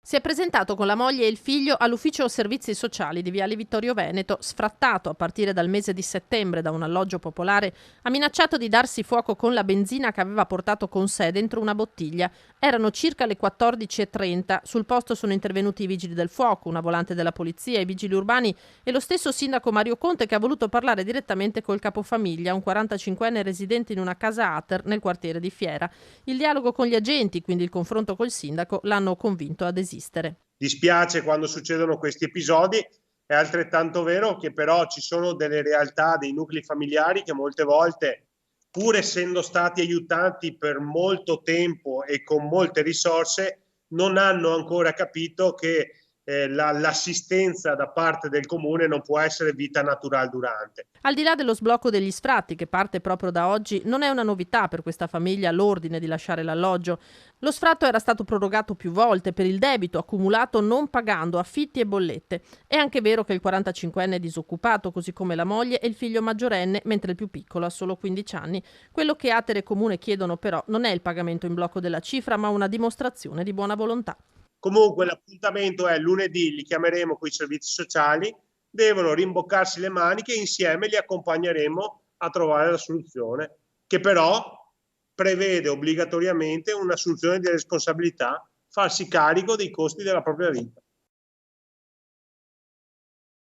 Si è presentato con la moglie e il figlio all'ufficio servizi sociali di Viale Vittorio Veneto, sfrattato a partire dal mese di settembre da un alloggio popolare, ha minacciato di darsi fuoco con la benzina che aveva portato con sé dentro una bottiglia. Erano circa le 14:30, sul posto sono intervenuti i vigili del fuoco, una volante della polizia, i vigili urbani e lo stesso sindaco Mario Conte che ha voluto parlare direttamente col capofamiglia, un 45enne residente in una casa Ater nel quartiere di Fiera. Il dialogo con gli agenti, quindi il confronto col sindaco, l'hanno convinto ad esistere. Dispiace quando succedono questi episodi, è altrettanto vero che però ci sono delle realtà, dei nuclei familiari che molte volte, pur essendo stati aiutati per molto tempo e con molte risorse, non hanno ancora capito che l'assistenza da parte del comune non può essere vita naturale durante. Al di là dello sblocco degli sfratti, che parte proprio da oggi, non è una novità per questa famiglia l'ordine di lasciare l'alloggio. Lo sfratto era stato prorogato più volte per il debito accumulato non pagando affitti e bollette. È anche vero che il 45enne è disoccupato, così come la moglie e il figlio maggiorenne, mentre il più piccolo ha solo 15 anni. Quello che Ater e Comune chiedono però non è il pagamento in blocco della cifra, ma una dimostrazione di buona volontà. Comunque l'appuntamento è lunedì, li chiameremo con i servizi sociali, devono rimboccarsi le maniche e insieme li accompagneremo a trovare la soluzione, che però prevede obbligatoriamente un'assunzione di responsabilità, farsi carico dei costi della propria vita.